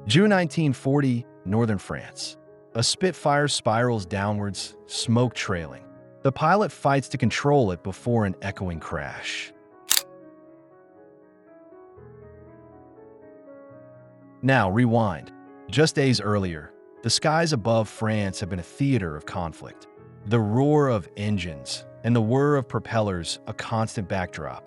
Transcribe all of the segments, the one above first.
June 1940, northern France. A Spitfire spirals downwards, smoke trailing. The pilot fights to control it before an echoing crash. Now, rewind. Just days earlier, the skies above France have been a theater of conflict. The roar of engines and the whir of propellers a constant backdrop.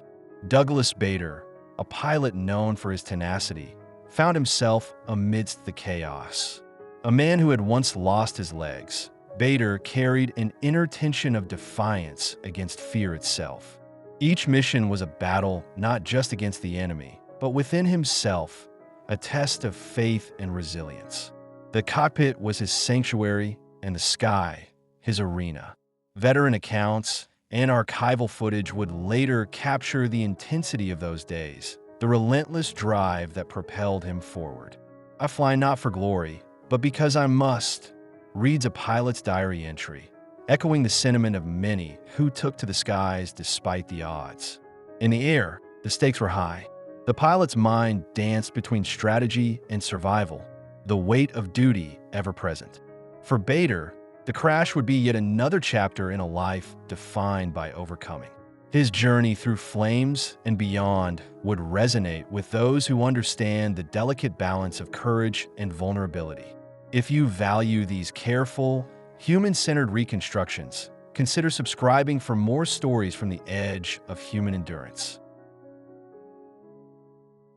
Douglas Bader, a pilot known for his tenacity, found himself amidst the chaos. A man who had once lost his legs, Bader carried an inner tension of defiance against fear itself. Each mission was a battle not just against the enemy, but within himself, a test of faith and resilience. The cockpit was his sanctuary and the sky, his arena. Veteran accounts and archival footage would later capture the intensity of those days, the relentless drive that propelled him forward. "I fly not for glory, but because I must," reads a pilot's diary entry, echoing the sentiment of many who took to the skies despite the odds. In the air, the stakes were high. The pilot's mind danced between strategy and survival, the weight of duty ever present. For Bader, the crash would be yet another chapter in a life defined by overcoming. His journey through flames and beyond would resonate with those who understand the delicate balance of courage and vulnerability. If you value these careful, human-centered reconstructions, consider subscribing for more stories from the edge of human endurance.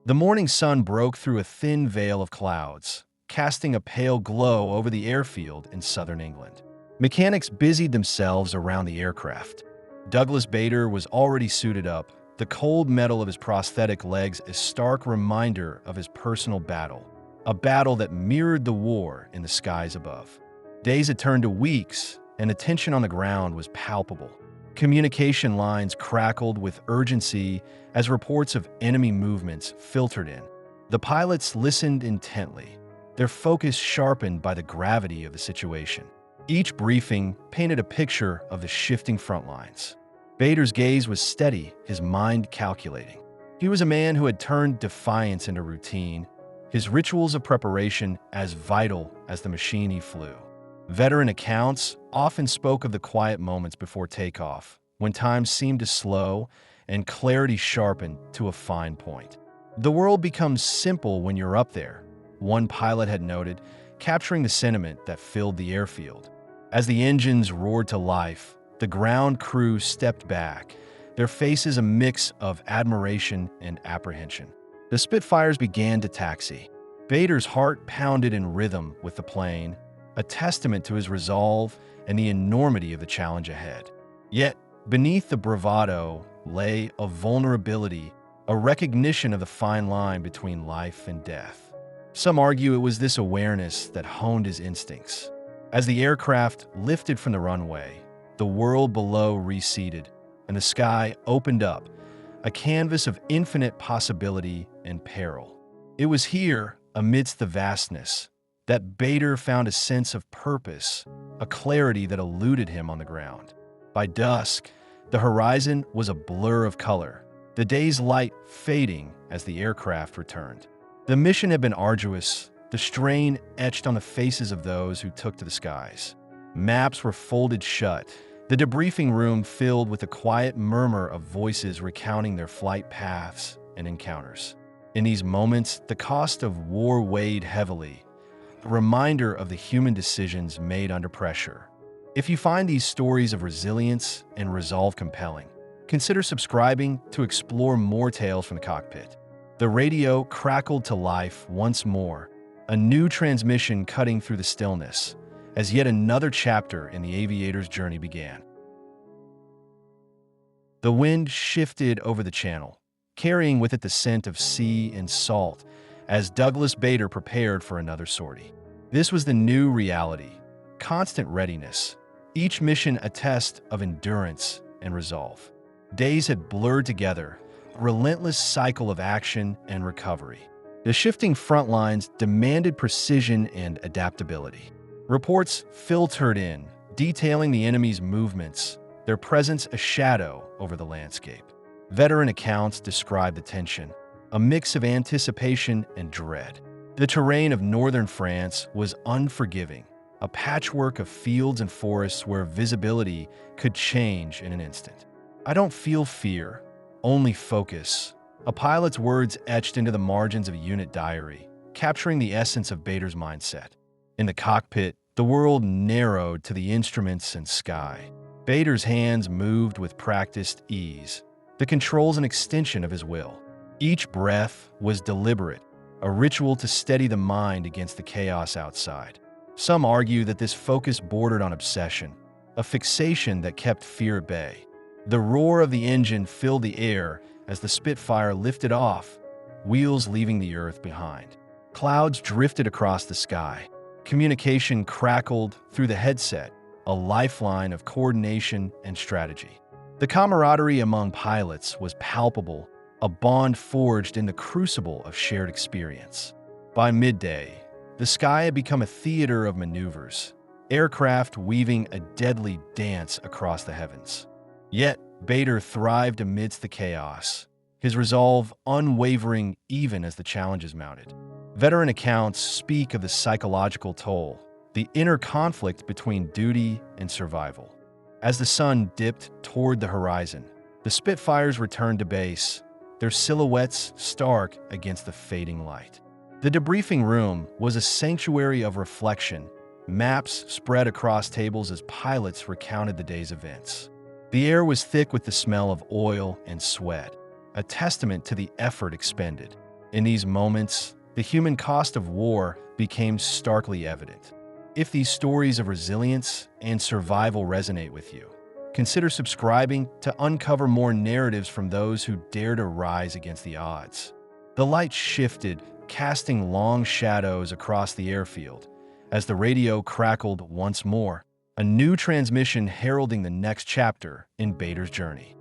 The morning sun broke through a thin veil of clouds, casting a pale glow over the airfield in southern England. Mechanics busied themselves around the aircraft. Douglas Bader was already suited up, the cold metal of his prosthetic legs a stark reminder of his personal battle, a battle that mirrored the war in the skies above. Days had turned to weeks, and the tension on the ground was palpable. Communication lines crackled with urgency as reports of enemy movements filtered in. The pilots listened intently, their focus sharpened by the gravity of the situation. Each briefing painted a picture of the shifting front lines. Bader's gaze was steady, his mind calculating. He was a man who had turned defiance into routine, his rituals of preparation as vital as the machine he flew. Veteran accounts often spoke of the quiet moments before takeoff, when time seemed to slow and clarity sharpened to a fine point. "The world becomes simple when you're up there," one pilot had noted, capturing the sentiment that filled the airfield. As the engines roared to life, the ground crew stepped back, their faces a mix of admiration and apprehension. The Spitfires began to taxi. Bader's heart pounded in rhythm with the plane, a testament to his resolve and the enormity of the challenge ahead. Yet, beneath the bravado lay a vulnerability, a recognition of the fine line between life and death. Some argue it was this awareness that honed his instincts. As the aircraft lifted from the runway, the world below receded, and the sky opened up, a canvas of infinite possibility and peril. It was here, amidst the vastness, that Bader found a sense of purpose, a clarity that eluded him on the ground. By dusk, the horizon was a blur of color, the day's light fading as the aircraft returned. The mission had been arduous, the strain etched on the faces of those who took to the skies. Maps were folded shut, the debriefing room filled with a quiet murmur of voices recounting their flight paths and encounters. In these moments, the cost of war weighed heavily, a reminder of the human decisions made under pressure. If you find these stories of resilience and resolve compelling, consider subscribing to explore more tales from the cockpit. The radio crackled to life once more, a new transmission cutting through the stillness, as yet another chapter in the aviator's journey began. The wind shifted over the channel, carrying with it the scent of sea and salt, as Douglas Bader prepared for another sortie. This was the new reality, constant readiness, each mission a test of endurance and resolve. Days had blurred together, a relentless cycle of action and recovery. The shifting front lines demanded precision and adaptability. Reports filtered in, detailing the enemy's movements, their presence a shadow over the landscape. Veteran accounts described the tension, a mix of anticipation and dread. The terrain of northern France was unforgiving, a patchwork of fields and forests where visibility could change in an instant. "I don't feel fear, only focus." A pilot's words etched into the margins of a unit diary, capturing the essence of Bader's mindset. In the cockpit, the world narrowed to the instruments and sky. Bader's hands moved with practiced ease, the controls an extension of his will. Each breath was deliberate, a ritual to steady the mind against the chaos outside. Some argue that this focus bordered on obsession, a fixation that kept fear at bay. The roar of the engine filled the air as the Spitfire lifted off, wheels leaving the earth behind. Clouds drifted across the sky. Communication crackled through the headset, a lifeline of coordination and strategy. The camaraderie among pilots was palpable, a bond forged in the crucible of shared experience. By midday, the sky had become a theater of maneuvers, aircraft weaving a deadly dance across the heavens. Yet, Bader thrived amidst the chaos, his resolve unwavering even as the challenges mounted. Veteran accounts speak of the psychological toll, the inner conflict between duty and survival. As the sun dipped toward the horizon, the Spitfires returned to base, their silhouettes stark against the fading light. The debriefing room was a sanctuary of reflection, maps spread across tables as pilots recounted the day's events. The air was thick with the smell of oil and sweat, a testament to the effort expended. In these moments, the human cost of war became starkly evident. If these stories of resilience and survival resonate with you, consider subscribing to uncover more narratives from those who dare to rise against the odds. The light shifted, casting long shadows across the airfield as the radio crackled once more, a new transmission heralding the next chapter in Bader's journey.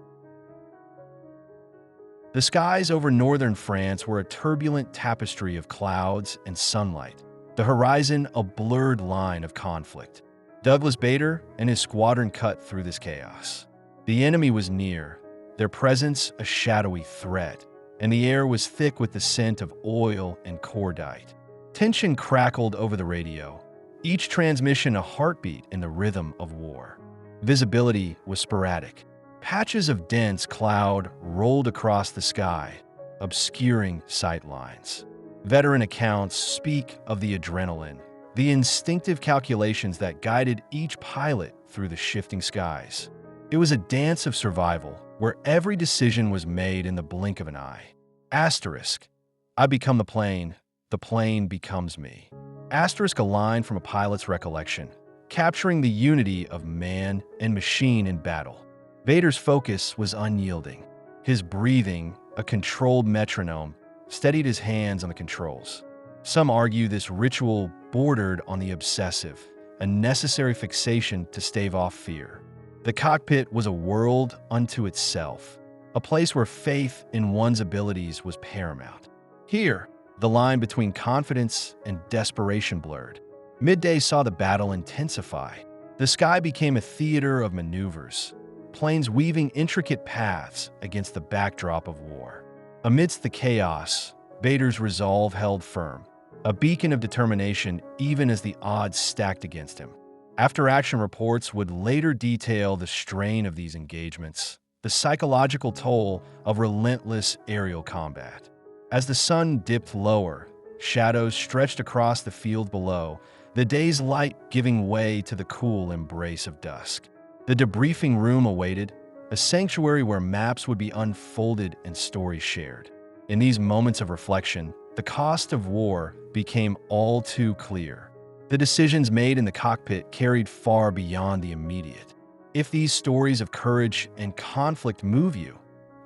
The skies over northern France were a turbulent tapestry of clouds and sunlight, the horizon a blurred line of conflict. Douglas Bader and his squadron cut through this chaos. The enemy was near, their presence a shadowy threat, and the air was thick with the scent of oil and cordite. Tension crackled over the radio, each transmission a heartbeat in the rhythm of war. Visibility was sporadic. Patches of dense cloud rolled across the sky, obscuring sight lines. Veteran accounts speak of the adrenaline, the instinctive calculations that guided each pilot through the shifting skies. It was a dance of survival, where every decision was made in the blink of an eye. Asterisk, I become the plane becomes me. Asterisk, a line from a pilot's recollection, capturing the unity of man and machine in battle. Bader's focus was unyielding. His breathing, a controlled metronome, steadied his hands on the controls. Some argue this ritual bordered on the obsessive, a necessary fixation to stave off fear. The cockpit was a world unto itself, a place where faith in one's abilities was paramount. Here, the line between confidence and desperation blurred. Midday saw the battle intensify. The sky became a theater of maneuvers, planes weaving intricate paths against the backdrop of war. Amidst the chaos, Bader's resolve held firm, a beacon of determination even as the odds stacked against him. After-action reports would later detail the strain of these engagements, the psychological toll of relentless aerial combat. As the sun dipped lower, shadows stretched across the field below, the day's light giving way to the cool embrace of dusk. The debriefing room awaited, a sanctuary where maps would be unfolded and stories shared. In these moments of reflection, the cost of war became all too clear. The decisions made in the cockpit carried far beyond the immediate. If these stories of courage and conflict move you,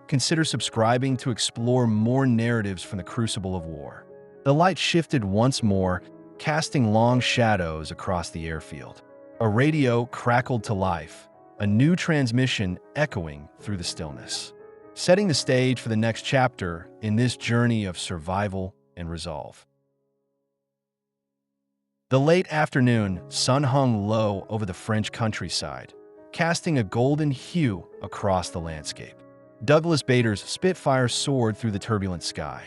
consider subscribing to explore more narratives from the crucible of war. The light shifted once more, casting long shadows across the airfield. A radio crackled to life, a new transmission echoing through the stillness, setting the stage for the next chapter in this journey of survival and resolve. The late afternoon sun hung low over the French countryside, casting a golden hue across the landscape. Douglas Bader's Spitfire soared through the turbulent sky.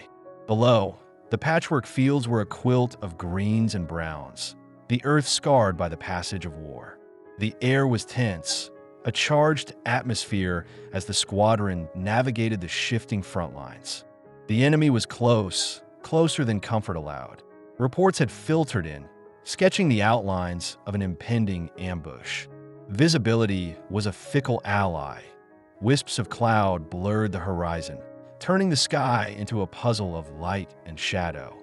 Below, The patchwork fields were a quilt of greens and browns, the earth scarred by the passage of war. The air was tense, a charged atmosphere as the squadron navigated the shifting front lines. The enemy was close, closer than comfort allowed. Reports had filtered in, sketching the outlines of an impending ambush. Visibility was a fickle ally. Wisps of cloud blurred the horizon, turning the sky into a puzzle of light and shadow.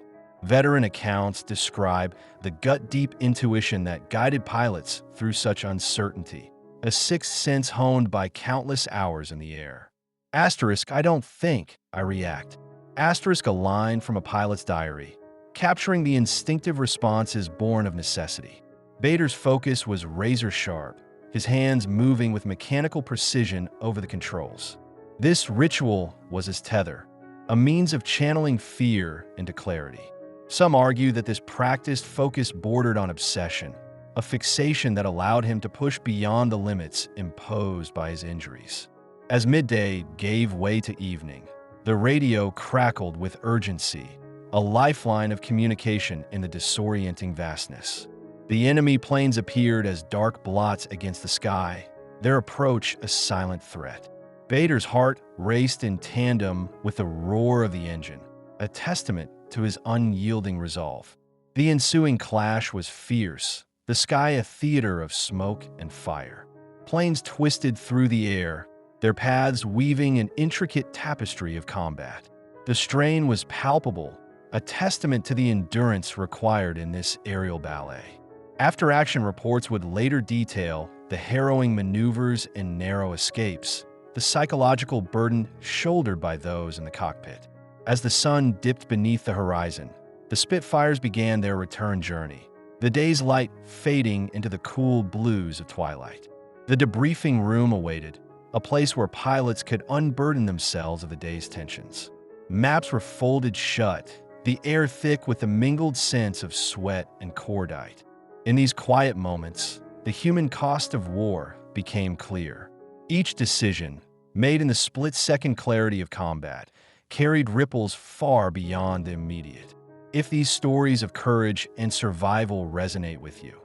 Veteran accounts describe the gut-deep intuition that guided pilots through such uncertainty, a sixth sense honed by countless hours in the air. Asterisk, I don't think, I react. Asterisk, a line from a pilot's diary, capturing the instinctive responses born of necessity. Bader's focus was razor-sharp, his hands moving with mechanical precision over the controls. This ritual was his tether, a means of channeling fear into clarity. Some argue that this practiced focus bordered on obsession, a fixation that allowed him to push beyond the limits imposed by his injuries. As midday gave way to evening, the radio crackled with urgency, a lifeline of communication in the disorienting vastness. The enemy planes appeared as dark blots against the sky, their approach a silent threat. Bader's heart raced in tandem with the roar of the engine, a testament to his unyielding resolve. The ensuing clash was fierce, the sky a theater of smoke and fire. Planes twisted through the air, their paths weaving an intricate tapestry of combat. The strain was palpable, a testament to the endurance required in this aerial ballet. After-action reports would later detail the harrowing maneuvers and narrow escapes, the psychological burden shouldered by those in the cockpit. As the sun dipped beneath the horizon, the Spitfires began their return journey, the day's light fading into the cool blues of twilight. The debriefing room awaited, a place where pilots could unburden themselves of the day's tensions. Maps were folded shut, the air thick with the mingled sense of sweat and cordite. In these quiet moments, the human cost of war became clear. Each decision, made in the split-second clarity of combat, carried ripples far beyond the immediate. If these stories of courage and survival resonate with you,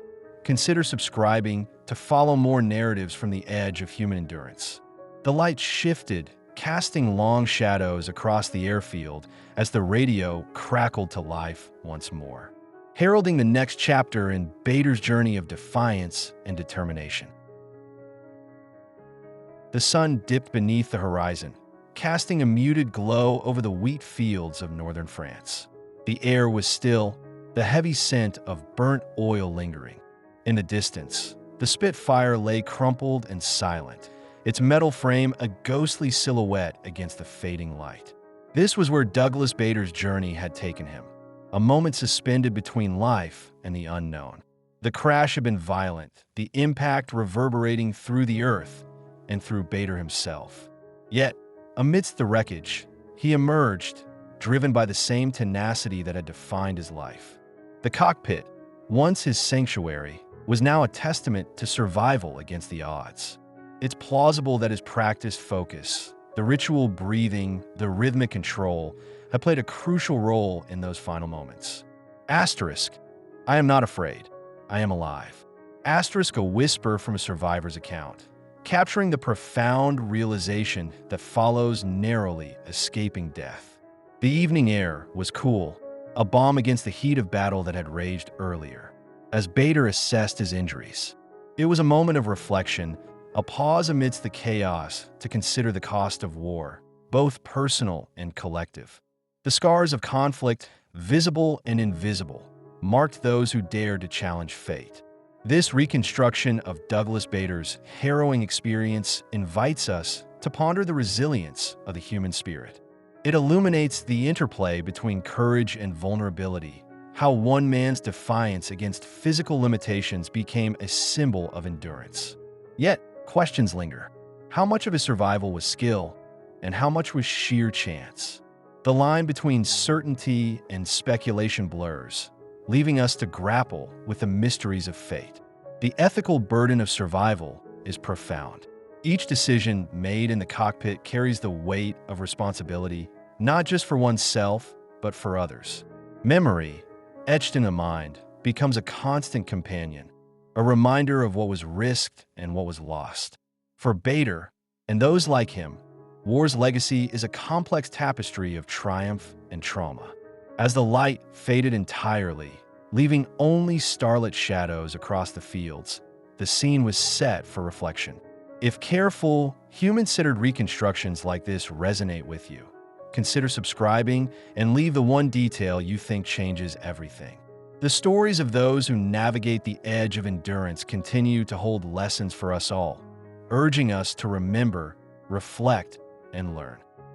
consider subscribing to follow more narratives from the edge of human endurance. The light shifted, casting long shadows across the airfield as the radio crackled to life once more, heralding the next chapter in Bader's journey of defiance and determination. The sun dipped beneath the horizon, casting a muted glow over the wheat fields of northern France. The air was still, the heavy scent of burnt oil lingering. In the distance, the Spitfire lay crumpled and silent, its metal frame a ghostly silhouette against the fading light. This was where Douglas Bader's journey had taken him, a moment suspended between life and the unknown. The crash had been violent, the impact reverberating through the earth and through Bader himself. Yet, amidst the wreckage, he emerged, driven by the same tenacity that had defined his life. The cockpit, once his sanctuary, was now a testament to survival against the odds. It's plausible that his practiced focus, the ritual breathing, the rhythmic control, had played a crucial role in those final moments. Asterisk, I am not afraid. I am alive. Asterisk, a whisper from a survivor's account, capturing the profound realization that follows narrowly escaping death. The evening air was cool, a balm against the heat of battle that had raged earlier. As Bader assessed his injuries, it was a moment of reflection, a pause amidst the chaos to consider the cost of war, both personal and collective. The scars of conflict, visible and invisible, marked those who dared to challenge fate. This reconstruction of Douglas Bader's harrowing experience invites us to ponder the resilience of the human spirit. It illuminates the interplay between courage and vulnerability, how one man's defiance against physical limitations became a symbol of endurance. Yet, questions linger. How much of his survival was skill, and how much was sheer chance? The line between certainty and speculation blurs, leaving us to grapple with the mysteries of fate. The ethical burden of survival is profound. Each decision made in the cockpit carries the weight of responsibility, not just for oneself, but for others. Memory, etched in the mind, becomes a constant companion, a reminder of what was risked and what was lost. For Bader, and those like him, war's legacy is a complex tapestry of triumph and trauma. As the light faded entirely, leaving only starlit shadows across the fields, the scene was set for reflection. If careful, human-centered reconstructions like this resonate with you, consider subscribing and leave the one detail you think changes everything. The stories of those who navigate the edge of endurance continue to hold lessons for us all, urging us to remember, reflect, and learn.